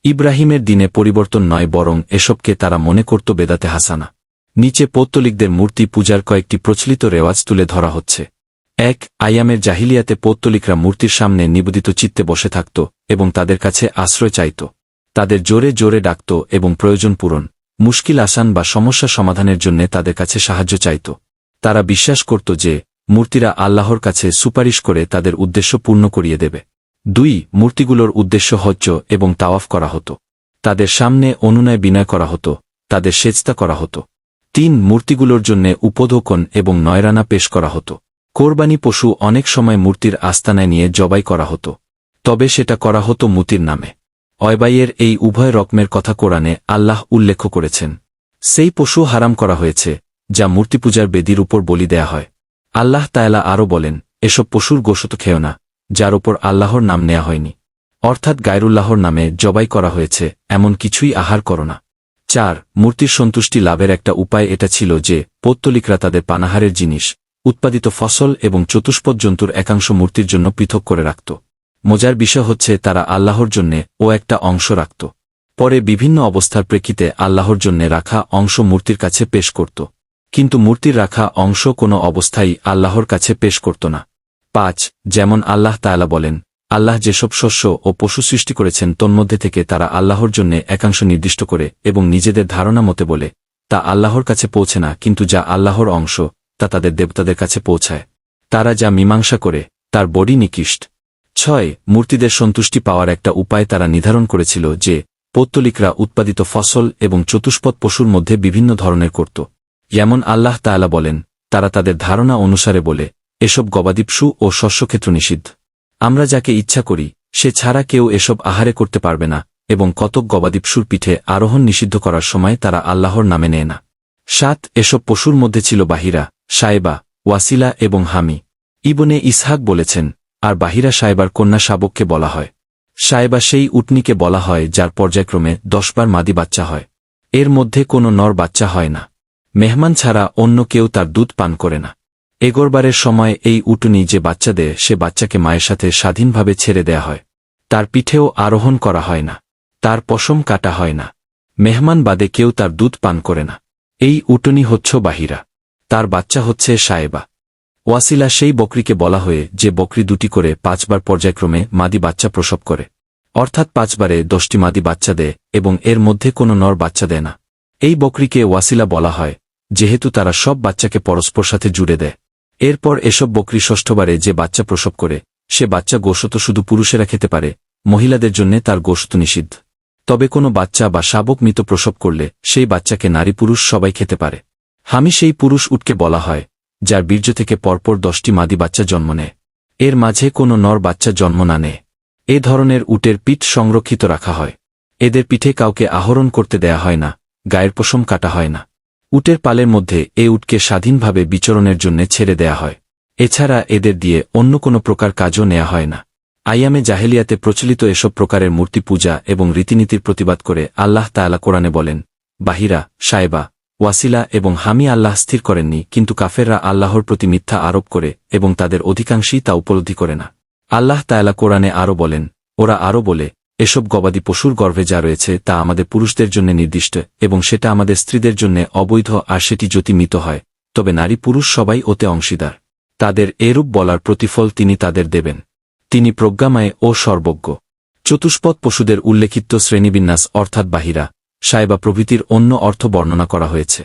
ইব্রাহিমের দিনে পরিবর্তন নয়, বরং এসবকে তারা মনে করত বেদাতে হাসানা। নিচে পৌত্তলিকদের মূর্তি পূজার কয়েকটি প্রচলিত রেওয়াজ তুলে ধরা হচ্ছে। ১. আইয়ামের জাহিলিয়াতে পৌত্তলিকরা মূর্তির সামনে নিবেদিত চিত্তে বসে থাকত এবং তাদের কাছে আশ্রয় চাইত। তাদের জোরে জোরে ডাকত এবং প্রয়োজন পূরণ, মুশকিল আসান বা সমস্যা সমাধানের জন্য তাদের কাছে সাহায্য চাইত। তারা বিশ্বাস করত যে মূর্তিরা আল্লাহর কাছে সুপারিশ করে তাদের উদ্দেশ্য পূর্ণ করিয়ে দেবে। ২. মূর্তিগুলোর উদ্দেশ্য হজ্জ এবং তাওয়াফ করা হতো। তাদের সামনে অনুনয় বিনয় করা হতো, তাদের সেজদা করা হতো। ৩. মূর্তিগুলোর জন্য উপঢৌকন এবং নয়রানা পেশ করা হতো। কোরবানি পশু অনেক সময় মূর্তির আস্তানায় নিয়ে জবাই করা হতো, তবে সেটা করা হতো মুতির নামে। অয়বাইয়ের এই উভয় রকমের কথা কোরআনে আল্লাহ উল্লেখ করেছেন। সেই পশু হারাম করা হয়েছে যা মূর্তিপূজার বেদির উপর বলি দেয়া হয়। আল্লাহ তাআলা আরও বলেন, এসব পশুর গোশত খেও না যার ওপর আল্লাহর নাম নেয়া হয়নি, অর্থাৎ গায়রুল্লাহর নামে জবাই করা হয়েছে এমন কিছুই আহার করো না। ৪. মূর্তির সন্তুষ্টি লাভের একটা উপায় এটা ছিল যে পৌত্তলিকরা তাদের পানাহারের জিনিস, উৎপাদিত ফসল এবং চতুষ্পদ জন্তুর একাংশ মূর্তির জন্য পৃথক করে রাখত। মজার বিষয় হচ্ছে তারা আল্লাহর জন্যে একটা অংশ রাখত। পরে বিভিন্ন অবস্থার প্রেক্ষিতে আল্লাহর জন্যে রাখা অংশ মূর্তির কাছে পেশ করত, কিন্তু মূর্তির রাখা অংশ কোনো অবস্থায় আল্লাহর কাছে পেশ করত না। ৫. যেমন আল্লাহ তাআলা বলেন, আল্লাহ যেসব শস্য ও পশু সৃষ্টি করেছেন তন্মধ্যে থেকে তারা আল্লাহর জন্যে একাংশ নির্দিষ্ট করে এবং নিজেদের ধারণা মতে বলে তা আল্লাহর কাছে পৌঁছে না, কিন্তু যা আল্লাহর অংশ তা তাদের দেবতাদের কাছে পৌঁছায়। তারা যা মীমাংসা করে তার বড়ই নিকৃষ্ট। ৬. মূর্তিদের সন্তুষ্টি পাওয়ার একটা উপায় তারা নির্ধারণ করেছিল যে পৌত্তলিকরা উৎপাদিত ফসল এবং চতুষ্পদ পশুর মধ্যে বিভিন্ন ধরনের করত। যেমন আল্লাহ তাআলা বলেন, তারা তাদের ধারণা অনুসারে বলে, এসব গবাদিপশু ও শস্যক্ষেত্র নিষিদ্ধ। আমরা যাকে ইচ্ছা করি সে ছাড়া কেউ এসব আহারে করতে পারবে না, এবং কতক গবাদিপশুর পিঠে আরোহণ নিষিদ্ধ করার সময় তারা আল্লাহর নামে নেয় না। ৭. এসব পশুর মধ্যে ছিল বাহিরা, সায়েবা, ওয়াসিলা এবং হামি। ইবনে ইসহাক বলেছেন, আর বাহিরা সায়েবার কন্যা শাবককে বলা হয়। সায়েবা সেই উটনীকে বলা হয় যার পর্যায়ক্রমে ১০ বার মাদি বাচ্চা হয়। এর মধ্যে কোনো নর বাচ্চা হয় না। মেহমান ছাড়া অন্য কেউ তার দুধ পান করে না। ১১ বারের সময় এই উটনী যে বাচ্চা দেয় সে বাচ্চাকে মায়ের সাথে স্বাধীনভাবে ছেড়ে দেয়া হয়। তার পিঠেও আরোহণ করা হয় না, তার পশম কাটা হয় না। মেহমান বাদে কেউ তার দুধ পান করে না। এই উটনী হচ্ছে বাহিরা, তার বাচ্চা হচ্ছে সায়েবা। ওয়াসিলা সেই বকরিকে বলা হয়ে যে বকরি দুটি করে ৫ বার পর্যায়ক্রমে মাদি বাচ্চা প্রসব করে, অর্থাৎ ৫ বারে ১০টি মাদি বাচ্চা দেয় এবং এর মধ্যে কোনো নর বাচ্চা দেয় না। এই বকরিকে ওয়াসিলা বলা হয় যেহেতু তারা সব বাচ্চাকে পরস্পর সাথে জুড়ে দেয়। এরপর এসব বকরি ষষ্ঠবারে যে বাচ্চা প্রসব করে সে বাচ্চা গোশত শুধু পুরুষেরা খেতে পারে, মহিলাদের জন্য তার গোশত নিষিদ্ধ। তবে কোনো বাচ্চা বা শাবক মৃত প্রসব করলে সেই বাচ্চাকে নারী পুরুষ সবাই খেতে পারে। হামি সেই পুরুষ উটকে বলা হয় যার বীর্য থেকে পরপর ১০টি মাদি বাচ্চা জন্ম নেয়, এর মাঝে কোনো নর বাচ্চা জন্ম না নেয়। এ ধরনের উটের পিঠ সংরক্ষিত রাখা হয়। এদের পিঠে কাউকে আহরণ করতে দেয়া হয় না, গায়ের পশম কাটা হয় না। উটের পালের মধ্যে এ উটকে স্বাধীনভাবে বিচরণের জন্য ছেড়ে দেয়া হয়। এছাড়া এদের দিয়ে অন্য কোনো প্রকার কাজও নেওয়া হয় না। আইয়ামে জাহেলিয়াতে প্রচলিত এসব প্রকারের মূর্তি পূজা এবং রীতিনীতির প্রতিবাদ করে আল্লাহ তাআলা কোরআনে বলেন, বাহিরা, সায়েবা, ওয়াসিলা এবং হামি আল্লাহ স্থির করেননি, কিন্তু কাফেররা আল্লাহর প্রতি মিথ্যা আরোপ করে এবং তাদের অধিকাংশই তা উপলব্ধি করে না। আল্লাহ তাআলা কোরআনে আরও বলেন, ওরা আরও বলে, এসব গবাদি পশুর গর্ভে যা রয়েছে তা আমাদের পুরুষদের জন্য নির্দিষ্ট এবং সেটা আমাদের স্ত্রীদের জন্য অবৈধ, আর সেটি যদি মৃত হয় তবে নারী পুরুষ সবাই ওতে অংশীদার। তাদের এরূপ বলার প্রতিফল তিনি তাদের দেবেন। তিনি প্রজ্ঞাময় ও সর্বজ্ঞ। চতুষ্পদ পশুদের উল্লেখিত শ্রেণীবিন্যাস অর্থাৎ বাহিরা, সায়েবা প্রভৃতির অন্য অর্থ বর্ণনা করা হয়েছে।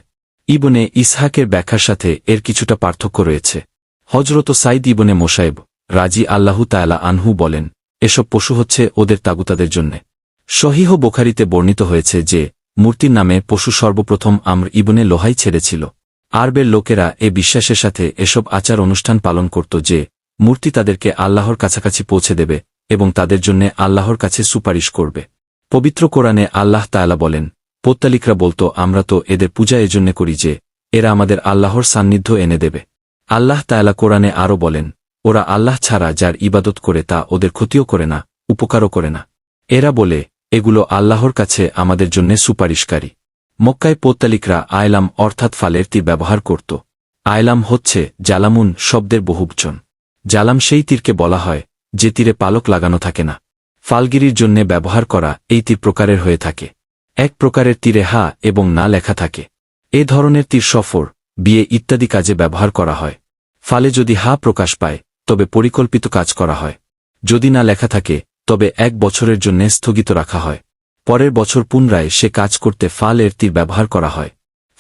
ইবনে ইসহাকের ব্যাখ্যার সাথে এর কিছুটা পার্থক্য রয়েছে। হযরত সাইদ ইবনে মোসায়েব রাজি আল্লাহু তাআলা আনহু বলেন, এসব পশু হচ্ছে ওদের তাগুতাদের জন্যে। সহিহ বুখারীতে বর্ণিত হয়েছে যে মূর্তির নামে পশু সর্বপ্রথম আমর ইবনে লোহাই ছেড়েছিল। আরবের লোকেরা এ বিশ্বাসের সাথে এসব আচার অনুষ্ঠান পালন করত যে মূর্তি তাদেরকে আল্লাহর কাছাকাছি পৌঁছে দেবে এবং তাদের জন্য আল্লাহর কাছে সুপারিশ করবে। পবিত্র কোরআনে আল্লাহ তাআলা বলেন, পৌত্তলিকরা বলতো, আমরা তো এদের পূজা এজন্য করি যে এরা আমাদের আল্লাহর সান্নিধ্য এনে দেবে। আল্লাহ তাআলা কোরআনে আরও বলেন, ওরা আল্লাহ ছাড়া যার ইবাদত করে তা ওদের ক্ষতিও করে না, উপকারও করে না। এরা বলে, এগুলো আল্লাহর কাছে আমাদের জন্য সুপারিশকারী। মক্কায় পৌত্তালিকরা আয়লাম অর্থাৎ ফালের তীর ব্যবহার করত। আয়লাম হচ্ছে জালামুন শব্দের বহুবচন। জালাম সেই তীরকে বলা হয় যে তীরে পালক লাগানো থাকে না। ফালগিরির জন্যে ব্যবহার করা এই তীর প্রকারের হয়ে থাকে। এক প্রকারের তীরে হা এবং না লেখা থাকে। এ ধরনের তীর সফর, বিয়ে ইত্যাদি কাজে ব্যবহার করা হয়। ফালে যদি হা প্রকাশ পায় তবে পরিকল্পিত কাজ করা হয়। যদি না লেখা থাকে তবে 1 বছরের জন্য স্থগিত রাখা হয়। পরের বছর পুনরায় সে কাজ করতে ফাল এর তীর ব্যবহার করা হয়।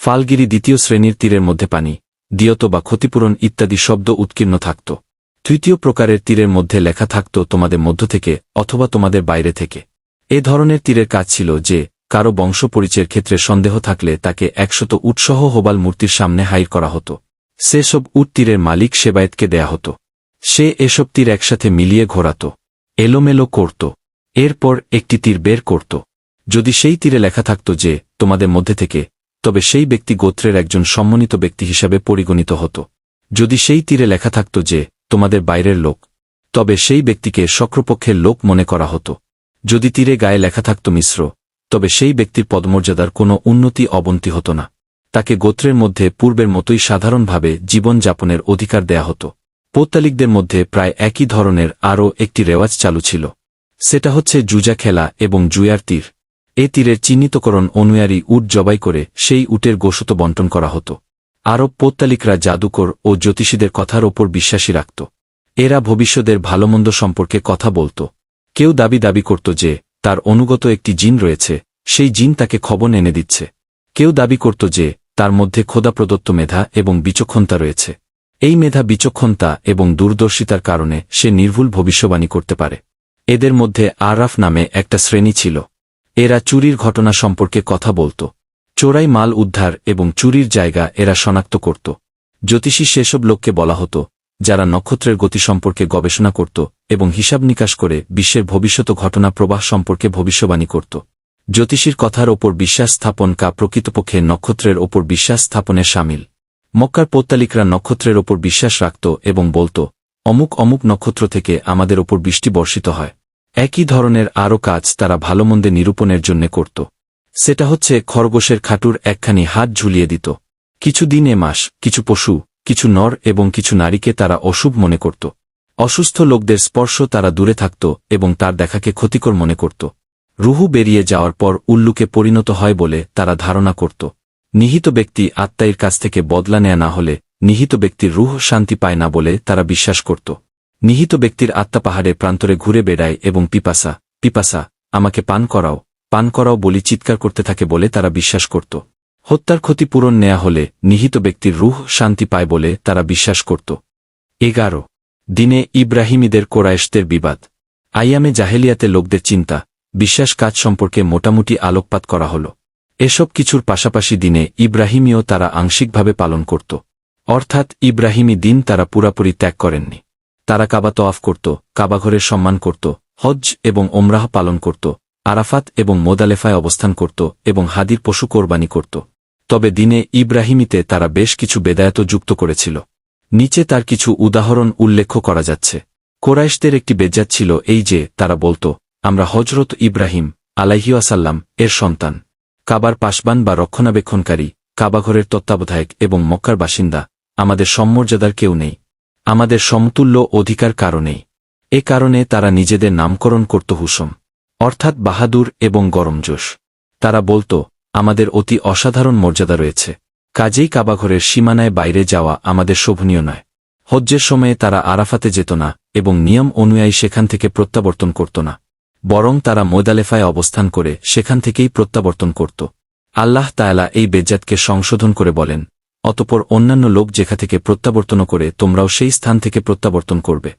ফালগিরি দ্বিতীয় শ্রেণীর তীরের মধ্যে পানি, দিয়ত বা ক্ষতিপূরণ ইত্যাদি শব্দ উৎকীর্ণ থাকত। তৃতীয় প্রকারের তীরের মধ্যে লেখা থাকত তোমাদের মধ্য থেকে অথবা তোমাদের বাইরে থেকে। এ ধরনের তীরের কাজ ছিল যে কারো বংশ পরিচয়ের ক্ষেত্রে সন্দেহ থাকলে তাকে 100 উটসহ হোবাল মূর্তির সামনে হাইর করা হতো। সেসব উট তীরের মালিক সেবায়েতকে দেয়া হতো। সে এসব তীর একসাথে মিলিয়ে ঘোরাত, এলোমেলো করত, এরপর একটি তীর বের করত। যদি সেই তীরে লেখা থাকত যে তোমাদের মধ্যে থেকে, তবে সেই ব্যক্তি গোত্রের একজন সম্মানিত ব্যক্তি হিসাবে পরিগণিত হতো। যদি সেই তীরে লেখা থাকত যে তোমাদের বাইরের লোক, তবে সেই ব্যক্তিকে শক্রপক্ষের লোক মনে করা হতো। যদি তীরে গায়ে লেখা থাকত মিশ্র, তবে সেই ব্যক্তির পদমর্যাদার কোনো উন্নতি অবনতি হতো না। তাকে গোত্রের মধ্যে পূর্বের মতোই সাধারণভাবে জীবন যাপনের অধিকার দেয়া হতো। পৌত্তালিকদের মধ্যে প্রায় একই ধরনের আরও একটি রেওয়াজ চালু ছিল। সেটা হচ্ছে জুজা খেলা এবং জুয়ার তীর। এ তীরের চিহ্নিতকরণ অনুয়ারী উট জবাই করে সেই উটের গোশত বন্টন করা হতো। আরব পৌত্তালিকরা জাদুকর ও জ্যোতিষীদের কথার ওপর বিশ্বাসী রাখত। এরা ভবিষ্যতের ভালোমন্দ সম্পর্কে কথা বলত। কেউ দাবি করত যে তার অনুগত একটি জিন রয়েছে, সেই জিন তাকে খবর এনে দিচ্ছে। কেউ দাবি করত যে তার মধ্যে খোদা প্রদত্ত মেধা এবং বিচক্ষণতা রয়েছে। এই মেধা, বিচক্ষণতা এবং দূরদর্শিতার কারণে সে নির্ভুল ভবিষ্যবাণী করতে পারে। এদের মধ্যে আরাফ নামে একটা শ্রেণী ছিল। এরা চুরির ঘটনা সম্পর্কে কথা বলত। চোরাই মাল উদ্ধার এবং চুরির জায়গা এরা শনাক্ত করত। জ্যোতিষী সেসব লোককে বলা হতো যারা নক্ষত্রের গতি সম্পর্কে গবেষণা করত এবং হিসাব নিকাশ করে বিশ্বের ভবিষ্যৎ ঘটনা প্রবাহ সম্পর্কে ভবিষ্যবাণী করত। জ্যোতিষীর কথার ওপর বিশ্বাস স্থাপন প্রকৃতপক্ষে নক্ষত্রের ওপর বিশ্বাস স্থাপনের শামিল। মক্কার পৌত্তালিকরা নক্ষত্রের ওপর বিশ্বাস রাখত এবং বলত অমুক অমুক নক্ষত্র থেকে আমাদের ওপর বৃষ্টি বর্ষিত হয়। একই ধরনের আরও কাজ তারা ভালোমন্দে নিরূপণের জন্য করত। সেটা হচ্ছে খরগোশের খাটুর একখানি হাত ঝুলিয়ে দিত। কিছু দিনে মাস, কিছু পশু, কিছু নর এবং কিছু নারীকে তারা অশুভ মনে করত। অসুস্থ লোকদের স্পর্শ তারা দূরে থাকত এবং তার দেখাকে ক্ষতিকর মনে করত। রুহু বেরিয়ে যাওয়ার পর উল্লুকে পরিণত হয় বলে তারা ধারণা করত। নিহিত ব্যক্তি আত্মাইর কাছ থেকে বদলা নেয়া না হলে নিহিত ব্যক্তির রুহ শান্তি পায় না বলে তারা বিশ্বাস করত। নিহিত ব্যক্তির আত্মা পাহাড়ের প্রান্তরে ঘুরে বেড়ায় এবং পিপাসা পিপাসা আমাকে পান করাও বলি চিৎকার করতে থাকে বলে তারা বিশ্বাস করত। হত্যার ক্ষতিপূরণ নেয়া হলে নিহিত ব্যক্তির রুহ শান্তি পায় বলে তারা বিশ্বাস করত। 11 দিনে ইব্রাহিমীদের কোরাইশদের বিবাদ। আইয়ামে জাহেলিয়াতে লোকদের চিন্তা, বিশ্বাস কাজ সম্পর্কে মোটামুটি আলোকপাত করা হল। এসব কিছুর পাশাপাশি দিনে ইব্রাহিমীও তারা আংশিকভাবে পালন করত। অর্থাৎ ইব্রাহিমী দিন তারা পুরাপুরি ত্যাগ করেননি। তারা কাবা তওয়াফ করত, কাবাঘরের সম্মান করত, হজ্জ এবং ওমরাহ পালন করত, আরাফাত এবং মোদালেফায় অবস্থান করত এবং হাদির পশু কোরবানি করত। তবে দিনে ইব্রাহিমীতে তারা বেশ কিছু বেদায়াত যুক্ত করেছিল। নিচে তার কিছু উদাহরণ উল্লেখ করা যাচ্ছে। কোরাইশদের একটি বেজ্জাত ছিল এই যে তারা বলত আমরা হজরত ইব্রাহিম আলাইহিওয়াসাল্লাম এর সন্তান। কাবার পাশবান বা রক্ষণাবেক্ষণকারী, কাবাঘরের তত্ত্বাবধায়ক এবং মক্কার বাসিন্দা, আমাদের সম্মর্যাদার কেউ নেই, আমাদের সমতুল্য অধিকার কারো নেই। এ কারণে তারা নিজেদের নামকরণ করত হুসম, অর্থাৎ বাহাদুর এবং গরমজোশ। তারা বলত আমাদের অতি অসাধারণ মর্যাদা রয়েছে, কাজেই কাবাঘরের সীমানায় বাইরে যাওয়া আমাদের শোভনীয় নয়। হজ্জের সময়ে তারা আরাফাতে যেত না এবং নিয়ম অনুযায়ী সেখান থেকে প্রত্যাবর্তন করত না, বরং তারা মোদালেফায় অবস্থান করে সেখান থেকেই প্রত্যাবর্তন করত। আল্লাহ তাআলা এই বেজ্জাতকে সংশোধন করে বলেন, অতঃপর অন্যান্য লোক যেখা থেকে প্রত্যাবর্তন করে তোমরাও সেই স্থান থেকে প্রত্যাবর্তন করবে।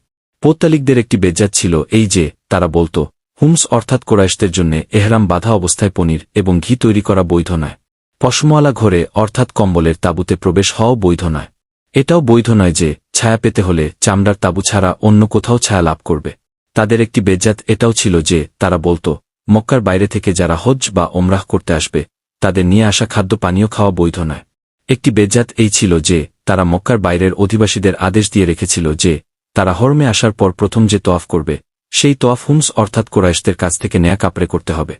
পৌত্তালিকদের একটি বেজ্জাত ছিল এই যে তারা বলত হুমস অর্থাৎ কোরাইশদের জন্য এহরাম বাঁধা অবস্থায় পনির এবং ঘি তৈরি করা বৈধ নয়। পশমওয়ালা ঘরে অর্থাৎ কম্বলের তাঁবুতে প্রবেশ হওয়াও বৈধ নয়। এটাও বৈধ নয় যে ছায়া পেতে হলে চামড়ার তাঁবু ছাড়া অন্য কোথাও ছায়া লাভ করবে। তাদের একটি বেজ্জাত এটাও ছিল যে তারা বলত মক্কার বাইরে থেকে যারা হজ্জ বা ওমরাহ করতে আসবে তাদের নিয়ে আসা খাদ্য পানীয় খাওয়া বৈধ নয়। একটি বেজ্জাত এই ছিল যে তারা মক্কার বাইরের অধিবাসীদের আদেশ দিয়ে রেখেছিল যে তারা হরমে আসার পর প্রথম যে তোয়াফ করবে সেই তোয়াফ হুমস অর্থাৎ কোরাইশদের কাছ থেকে নেয়া কাপড়ে করতে হবে।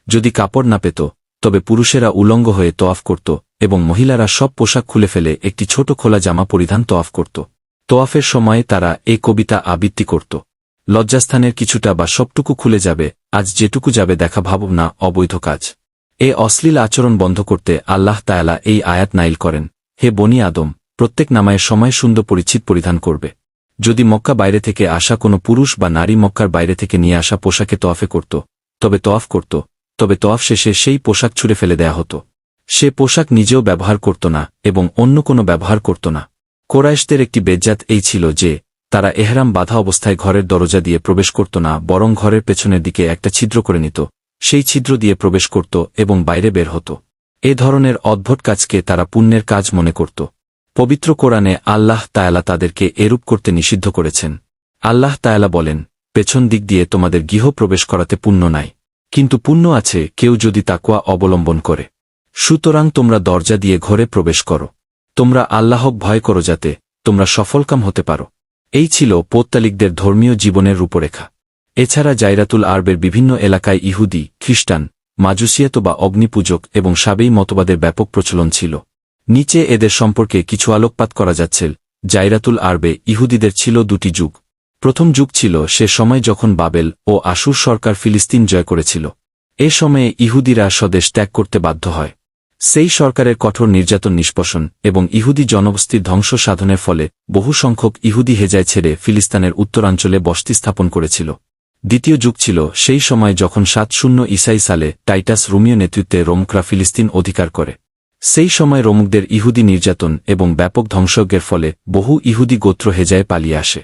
যদি কাপড় না পেত তবে পুরুষেরা উলঙ্গ হয়ে তোয়াফ করত এবং মহিলারা সব পোশাক খুলে ফেলে একটি ছোট খোলা জামা পরিধান তোয়াফ করত। তোয়াফের সময়ে তারা এই কবিতা আবৃত্তি করত। লজ্জাস্থানের কিছুটা বা সবটুকু খুলে যাবে, আজ যেটুকু যাবে দেখা ভাবব না, অবৈধ কাজ। এ অশ্লীল আচরণ বন্ধ করতে আল্লাহ তাআলা এই আয়াত নাইল করেন, হে বনি আদম, প্রত্যেক নামায়ের সময় সুন্দর পরিচ্ছদ পরিধান করবে। যদি মক্কা বাইরে থেকে আসা কোনো পুরুষ বা নারী মক্কার বাইরে থেকে নিয়ে আসা পোশাকে তোয়াফে করত, তবে তোয়াফ শেষে সেই পোশাক ছুঁড়ে ফেলে দেয়া হতো। সে পোশাক নিজেও ব্যবহার করত না এবং অন্য কোনো ব্যবহার করত না। কোরাইশদের একটি বেজ্জাত এই ছিল যে তারা এহরাম বাঁধা অবস্থায় ঘরের দরজা দিয়ে প্রবেশ করত না, বরং ঘরের পেছনের দিকে একটা ছিদ্র করে নিত, সেই ছিদ্র দিয়ে প্রবেশ করত এবং বাইরে বের হতো। এ ধরনের অদ্ভুত কাজকে তারা পুণ্যের কাজ মনে করত। পবিত্র কোরআনে আল্লাহ তাআলা তাদেরকে এরূপ করতে নিষিদ্ধ করেছেন। আল্লাহ তাআলা বলেন, পেছন দিক দিয়ে তোমাদের গৃহ প্রবেশ করাতে পুণ্য নাই, কিন্তু পুণ্য আছে কেউ যদি তাকওয়া অবলম্বন করে। সুতরাং তোমরা দরজা দিয়ে ঘরে প্রবেশ করো। তোমরা আল্লাহকে ভয় করো যাতে তোমরা সফলকাম হতে পারো। এই ছিল পৌত্তালিকদের ধর্মীয় জীবনের রূপরেখা। এছাড়া জাইরাতুল আরবের বিভিন্ন এলাকায় ইহুদি, খ্রিস্টান, মাজুসিয়াত বা অগ্নিপূজক এবং সাবেই মতবাদের ব্যাপক প্রচলন ছিল। নিচে এদের সম্পর্কে কিছু আলোকপাত করা যাচ্ছে। জাইরাতুল আরবে ইহুদিদের ছিল দুটি যুগ। প্রথম যুগ ছিল সে সময় যখন বাবেল ও আশুর সরকার ফিলিস্তিন জয় করেছিল। এ সময়ে ইহুদিরা স্বদেশ ত্যাগ করতে বাধ্য হয়। সেই সরকারের কঠোর নির্যাতন নিষ্পেষণ এবং ইহুদি জনবসতির ধ্বংস সাধনের ফলে বহু সংখ্যক ইহুদি হেজায় ছেড়ে ফিলিস্তিনের উত্তরাঞ্চলে বসতি স্থাপন করেছিল। দ্বিতীয় যুগ ছিল সেই সময় যখন 70 ঈসাই সালে টাইটাস রোমীয় নেতৃত্বে রোমকরা ফিলিস্তিন অধিকার করে। সেই সময় রোমকদের ইহুদি নির্যাতন এবং ব্যাপক ধ্বংসযজ্ঞের ফলে বহু ইহুদি গোত্র হেজায় পালিয়ে আসে।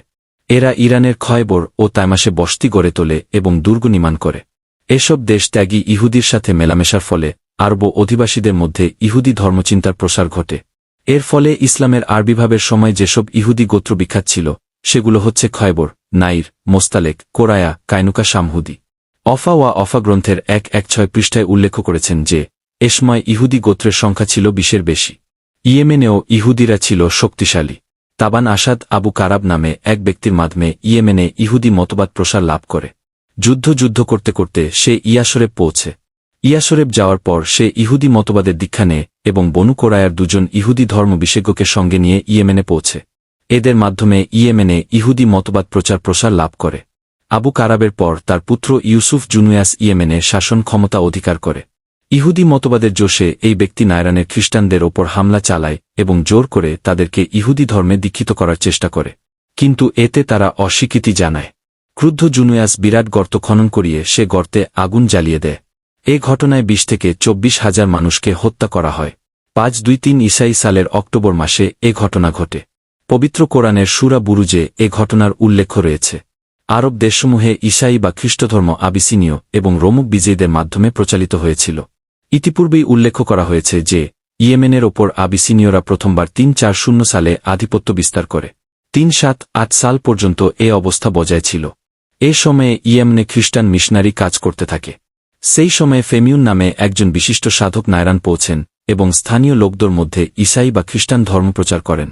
এরা ইরানের খয়বর ও তাইমাসে বসতি গড়ে তোলে এবং দুর্গ নির্মাণ করে। এসব দেশ ত্যাগী ইহুদির সাথে মেলামেশার ফলে আরব অধিবাসীদের মধ্যে ইহুদি ধর্মচিন্তার প্রসার ঘটে। এর ফলে ইসলামের আরবিভাবের সময় যেসব ইহুদি গোত্র বিখ্যাত ছিল সেগুলো হচ্ছে খয়বর, নাইর, মোস্তালেক, কোরায়া, কাইনুকা, শামহুদি। অফা গ্রন্থের 116 পৃষ্ঠায় উল্লেখ করেছেন যে এ সময় ইহুদি গোত্রের সংখ্যা ছিল 20-এর বেশি। ইয়েমেনেও ইহুদিরা ছিল শক্তিশালী। তাবান আসাদ আবু কারাব নামে এক ব্যক্তির মাধ্যমে ইয়েমেনে ইহুদি মতবাদ প্রসার লাভ করে। যুদ্ধ করতে করতে সে ইয়াসরেব পৌঁছে। ইয়াসরেব যাওয়ার পর সে ইহুদি মতবাদের দীক্ষা নেয় এবং বনু কোরায়ার দুজন ইহুদি ধর্ম বিশেষজ্ঞকে সঙ্গে নিয়ে ইয়েমেনে পৌঁছে। এদের মাধ্যমে ইয়েমেনে ইহুদি মতবাদ প্রসার লাভ করে। আবু কারাবের পর তার পুত্র ইউসুফ জুনুয়াস ইয়েমেনে শাসন ক্ষমতা অধিকার করে। ইহুদি মতবাদের জোশে এই ব্যক্তি নায়রানের খ্রিস্টানদের ওপর হামলা চালায় এবং জোর করে তাদেরকে ইহুদি ধর্মে দীক্ষিত করার চেষ্টা করে, কিন্তু এতে তারা অস্বীকৃতি জানায়। ক্রুদ্ধ জুনুয়াস বিরাট গর্ত খনন করিয়ে সে গর্তে আগুন জ্বালিয়ে দেয়। এ ঘটনায় 20 থেকে 24 হাজার মানুষকে হত্যা করা হয়। 523 ঈসাই সালের অক্টোবর মাসে এ ঘটনা ঘটে। পবিত্র কোরআনের সূরা বুরুজে এ ঘটনার উল্লেখ রয়েছে। আরব দেশসমূহে ঈসাই বা খ্রিস্টধর্ম আবিসিনীয় এবং রোমক বিজয়ীদের মাধ্যমে প্রচালিত হয়েছিল। ইতিপূর্বেই উল্লেখ করা হয়েছে যে ইয়েমেনের ওপর আবিসিনীয়রা প্রথমবার 340 সালে আধিপত্য বিস্তার করে। 378 সাল পর্যন্ত এ অবস্থা বজায় ছিল। এ সময়ে ইয়েমেনে খ্রিস্টান মিশনারি কাজ করতে থাকে। সেই সময়ে ফেমিউন নামে একজন বিশিষ্ট সাধক নায়রান পৌঁছেন এবং স্থানীয় লোকদের মধ্যে ঈসাই বা খ্রিস্টান ধর্ম প্রচার করেন।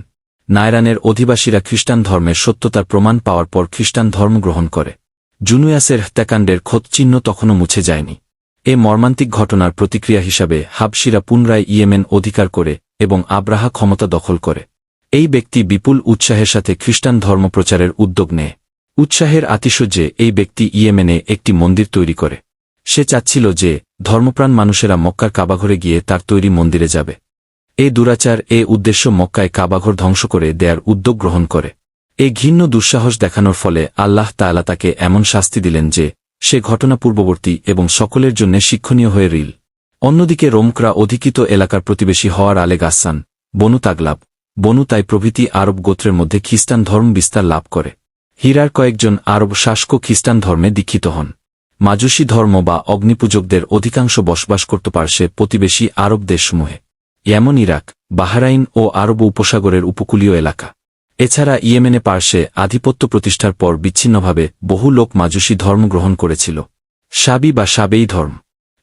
নায়রানের অধিবাসীরা খ্রিস্টান ধর্মের সত্যতার প্রমাণ পাওয়ার পর খ্রিস্টান ধর্ম গ্রহণ করে। জুনুয়াসের হত্যাকাণ্ডের ক্ষতচিহ্ন তখনও মুছে যায়নি। এ মর্মান্তিক ঘটনার প্রতিক্রিয়া হিসাবে হাবশিরা পুনরায় ইয়েমেন অধিকার করে এবং আব্রাহা ক্ষমতা দখল করে। এই ব্যক্তি বিপুল উৎসাহের সাথে খ্রিস্টান ধর্ম প্রচারের উদ্যোগ নেয়। উৎসাহের আতিশয্যে এই ব্যক্তি ইয়েমেনে একটি মন্দির তৈরি করে। সে চাচ্ছিল যে ধর্মপ্রাণ মানুষেরা মক্কার কাবাঘরে গিয়ে তার তৈরি মন্দিরে যাবে। এ দুরাচার উদ্দেশ্য মক্কায় কাবাঘর ধ্বংস করে দেয়ার উদ্যোগ গ্রহণ করে। এই ঘৃণ্য দুঃসাহস দেখানোর ফলে আল্লাহ তাআলা তাকে এমন শাস্তি দিলেন যে সে ঘটনা পূর্ববর্তী এবং সকলের জন্য শিক্ষণীয় হয়ে রইল। অন্যদিকে রোমকরা অধিকৃত এলাকার প্রতিবেশী হওয়ার আলে গাসসান, বনু তাগলাব, বনু তাই প্রভৃতি আরব গোত্রের মধ্যে খ্রিস্টান ধর্ম বিস্তার লাভ করে। হীরার কয়েকজন আরব শাসক খ্রিস্টান ধর্মে দীক্ষিত হন। মাজুসী ধর্ম বা অগ্নিপূজকদের অধিকাংশ বসবাস করতে পারছে প্রতিবেশী আরব দেশসমূহে, যেমন ইরাক, বাহরাইন ও আরব উপসাগরের উপকূলীয় এলাকা। এছাড়া ইয়েমেনে পার্শ্বে আধিপত্য প্রতিষ্ঠার পর বিচ্ছিন্নভাবে বহু লোক মাজুসী ধর্ম গ্রহণ করেছিল। সাবি বা সাবেই ধর্ম।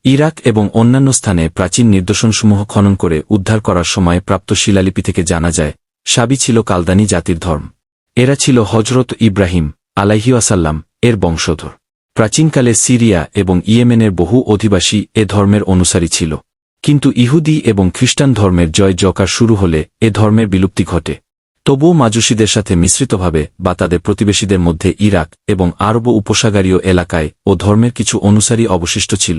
ইরাক এবং অন্যান্য স্থানে প্রাচীন নিদর্শনসমূহ খনন করে উদ্ধার করার সময় প্রাপ্ত শিলালিপি থেকে জানা যায় সাবি ছিল কালদানি জাতির ধর্ম। এরা ছিল হজরত ইব্রাহিম আলাইহিওয়াসাল্লাম এর বংশধর। প্রাচীনকালে সিরিয়া এবং ইয়েমেনের বহু অধিবাসী এ ধর্মের অনুসারী ছিল। কিন্তু ইহুদি এবং খ্রিস্টান ধর্মের জয় জকার শুরু হলে এ ধর্মের বিলুপ্তি ঘটে। তবুও মাজুসীদের সাথে মিশ্রিতভাবে বা তাদের প্রতিবেশীদের মধ্যে ইরাক এবং আরব উপসাগরীয় এলাকায় ও ধর্মের কিছু অনুসারী অবশিষ্ট ছিল।